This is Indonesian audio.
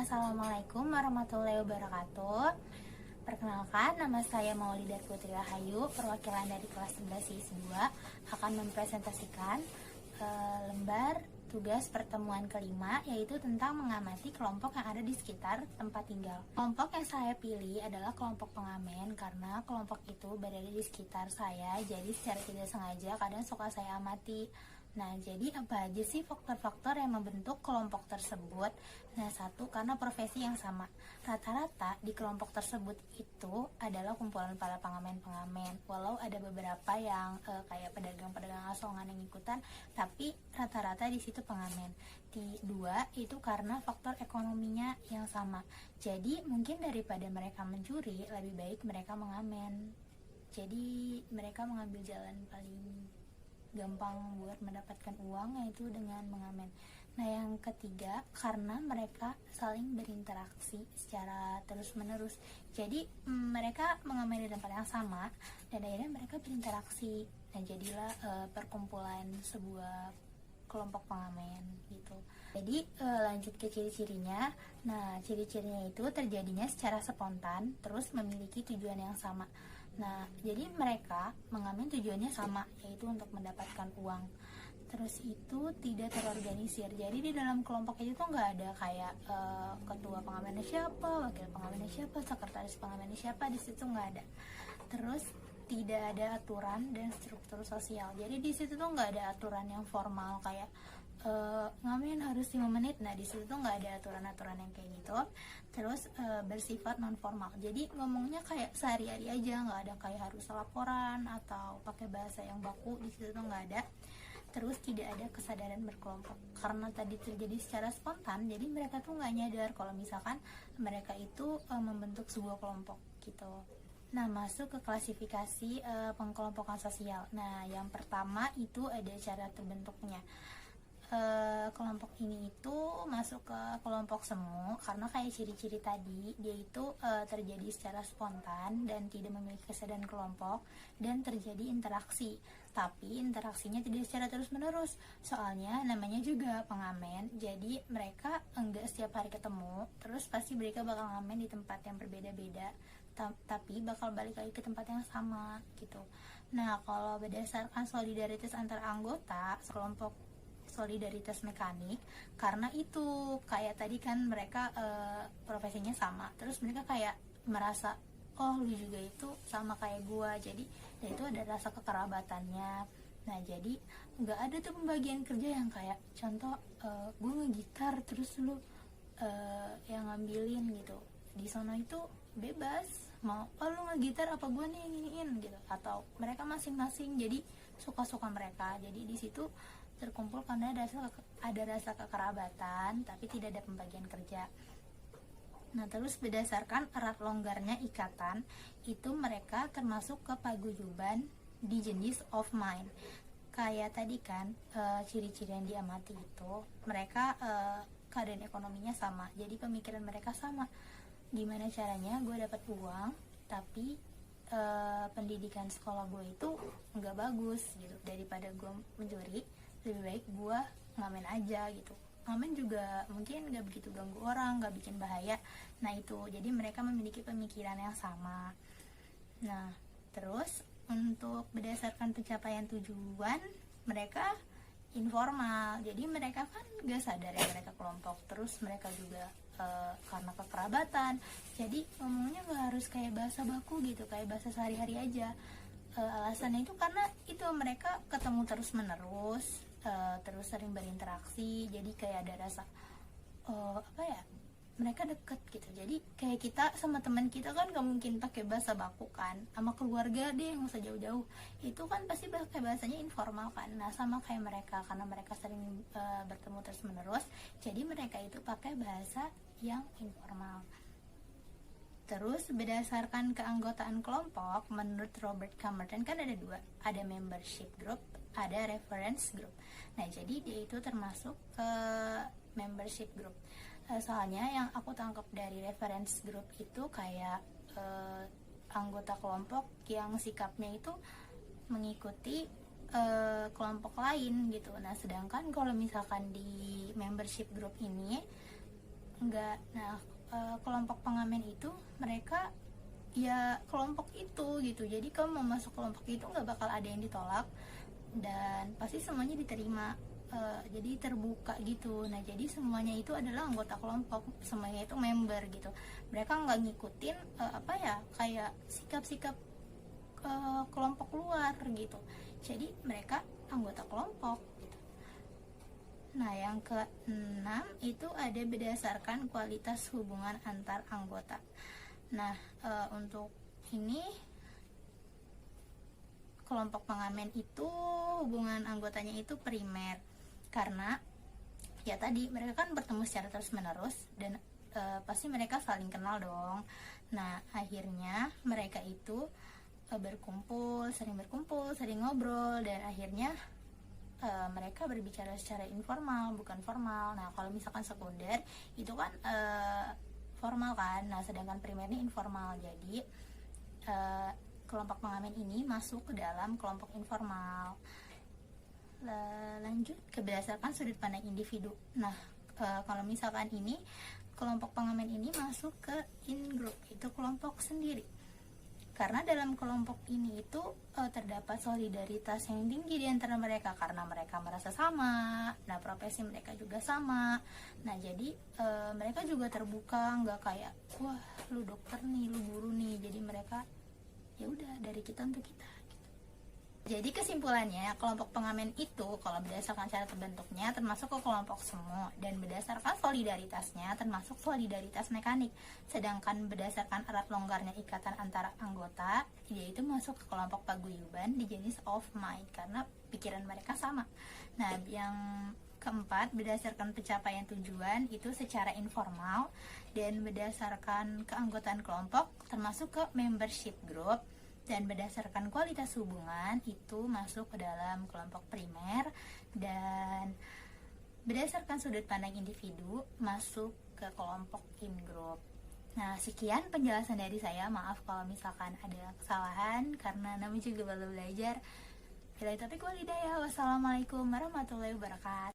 Assalamualaikum warahmatullahi wabarakatuh. Perkenalkan, nama saya Maulidah Putri Rahayu, perwakilan dari kelas 11 IS2 akan mempresentasikan lembar tugas pertemuan kelima, yaitu tentang mengamati kelompok yang ada di sekitar tempat tinggal. Kelompok yang saya pilih adalah kelompok pengamen karena kelompok itu berada di sekitar saya, jadi secara tidak sengaja kadang suka saya amati. Nah, jadi apa aja sih faktor-faktor yang membentuk kelompok tersebut? Nah, satu, karena profesi yang sama. Rata-rata di kelompok tersebut itu adalah kumpulan para pengamen-pengamen. Walau ada beberapa yang kayak pedagang-pedagang asongan yang ikutan, tapi rata-rata di situ pengamen. Dua, itu karena faktor ekonominya yang sama. Jadi, mungkin daripada mereka mencuri, lebih baik mereka mengamen. Jadi, mereka mengambil jalan paling gampang buat mendapatkan uang, yaitu dengan mengamen. Nah, yang ketiga, karena mereka saling berinteraksi secara terus-menerus. Jadi mereka mengamen di tempat yang sama dan akhirnya mereka berinteraksi. Nah, jadilah perkumpulan sebuah kelompok pengamen gitu. Jadi lanjut ke ciri-cirinya. Nah, ciri-cirinya itu terjadinya secara spontan, terus memiliki tujuan yang sama. Nah, jadi mereka mengamen tujuannya sama, yaitu untuk mendapatkan uang. Terus itu tidak terorganisir. Jadi di dalam kelompok itu tuh nggak ada kayak ketua pengamennya siapa, wakil pengamennya siapa, sekretaris pengamennya siapa, di situ nggak ada. Terus tidak ada aturan dan struktur sosial. Jadi di situ tuh nggak ada aturan yang formal kayak ngamen harus 5 menit. Nah, di situ tuh nggak ada aturan-aturan yang kayak gitu. Terus bersifat non formal. Jadi ngomongnya kayak sehari-hari aja, nggak ada kayak harus laporan atau pakai bahasa yang baku. Di situ tuh nggak ada. Terus tidak ada kesadaran berkelompok karena tadi terjadi secara spontan. Jadi mereka tuh nggak nyadar kalau misalkan mereka itu membentuk sebuah kelompok gitu. Nah, masuk ke klasifikasi pengkelompokan sosial. Nah, yang pertama itu ada cara terbentuknya. Kelompok ini itu masuk ke kelompok semu karena kayak ciri-ciri tadi, dia itu terjadi secara spontan dan tidak memiliki kesadaran kelompok dan terjadi interaksi, tapi interaksinya tidak secara terus-menerus. Soalnya namanya juga pengamen, jadi mereka enggak setiap hari ketemu, terus pasti mereka bakal ngamen di tempat yang berbeda-beda, tapi bakal balik lagi ke tempat yang sama gitu. Nah, kalau berdasarkan solidaritas antar anggota kelompok solidaritas mekanik, karena itu kayak tadi kan mereka profesinya sama, terus mereka kayak merasa oh lu juga itu sama kayak gua, jadi ya itu ada rasa kekerabatannya. Nah, jadi nggak ada tuh pembagian kerja yang kayak contoh gua ngegitar terus lu yang ngambilin gitu. Di sana itu bebas, mau oh lu ngegitar apa gua nih yang iniin gitu, atau mereka masing-masing jadi suka-suka mereka. Jadi di situ terkumpul karena ada rasa kekerabatan, tapi tidak ada pembagian kerja. Nah, terus berdasarkan erat longgarnya ikatan, itu mereka termasuk ke paguyuban di jenis of mind. Kayak tadi kan ciri-ciri yang diamati itu mereka keadaan ekonominya sama, jadi pemikiran mereka sama. Gimana caranya gue dapat uang tapi pendidikan sekolah gue itu nggak bagus gitu, daripada gue mencuri lebih baik gue ngamen aja gitu. Ngamen juga mungkin gak begitu ganggu orang, gak bikin bahaya. Nah, itu jadi mereka memiliki pemikiran yang sama. Nah, terus untuk berdasarkan pencapaian tujuan mereka informal, jadi mereka kan gak sadar ya mereka kelompok. Terus mereka juga karena kekerabatan, jadi ngomongnya gak harus kayak bahasa baku gitu, kayak bahasa sehari-hari aja. Alasannya itu karena itu mereka ketemu terus menerus, terus sering berinteraksi, jadi kayak ada rasa apa ya, mereka deket gitu. Jadi kayak kita sama teman kita kan gak mungkin pakai bahasa baku kan, sama keluarga deh yang usah jauh-jauh, itu kan pasti pakai bahasanya informal kan. Nah, sama kayak mereka, karena mereka sering bertemu terus menerus, jadi mereka itu pakai bahasa yang informal. Terus berdasarkan keanggotaan kelompok, menurut Robert Camerton kan ada dua, ada membership group, ada reference group. Nah, jadi dia itu termasuk ke membership group. Soalnya yang aku tangkap dari reference group itu kayak anggota kelompok yang sikapnya itu mengikuti kelompok lain gitu. Nah, sedangkan kalau misalkan di membership group ini enggak. Nah, kelompok pengamen itu mereka ya kelompok itu gitu, jadi kamu mau masuk kelompok itu nggak bakal ada yang ditolak dan pasti semuanya diterima. Jadi terbuka gitu. Nah, jadi semuanya itu adalah anggota kelompok, semuanya itu member gitu. Mereka nggak ngikutin kayak sikap-sikap kelompok luar gitu. Jadi mereka anggota kelompok gitu. Nah, yang keenam itu ada berdasarkan kualitas hubungan antar anggota. Nah, untuk ini kelompok pengamen itu hubungan anggotanya itu primer, karena ya tadi mereka kan bertemu secara terus menerus dan pasti mereka saling kenal dong. Nah, akhirnya mereka itu sering berkumpul, sering ngobrol, dan akhirnya mereka berbicara secara informal, bukan formal. Nah, kalau misalkan sekunder itu kan formal kan. Nah, sedangkan primer ini informal. Jadi kelompok pengamen ini masuk ke dalam kelompok informal. Lanjut ke berdasarkan sudut pandang individu. Nah, kalau misalkan ini kelompok pengamen ini masuk ke in-group, itu kelompok sendiri. Karena dalam kelompok ini itu terdapat solidaritas yang tinggi di antara mereka karena mereka merasa sama. Nah, profesi mereka juga sama. Nah, jadi mereka juga terbuka, nggak kayak wah lu dokter nih, lu guru nih. Jadi mereka ya udah dari kita untuk kita. Jadi kesimpulannya, kelompok pengamen itu kalau berdasarkan cara terbentuknya termasuk ke kelompok semu, dan berdasarkan solidaritasnya termasuk solidaritas mekanik. Sedangkan berdasarkan erat longgarnya ikatan antara anggota, yaitu masuk ke kelompok paguyuban di jenis of mind karena pikiran mereka sama. Nah, yang keempat, berdasarkan pencapaian tujuan itu secara informal, dan berdasarkan keanggotaan kelompok termasuk ke membership group. Dan berdasarkan kualitas hubungan itu masuk ke dalam kelompok primer, dan berdasarkan sudut pandang individu masuk ke kelompok in-group. Nah, sekian penjelasan dari saya. Maaf kalau misalkan ada kesalahan karena namanya juga baru belajar. Bila topik walidaya, wassalamualaikum warahmatullahi wabarakatuh.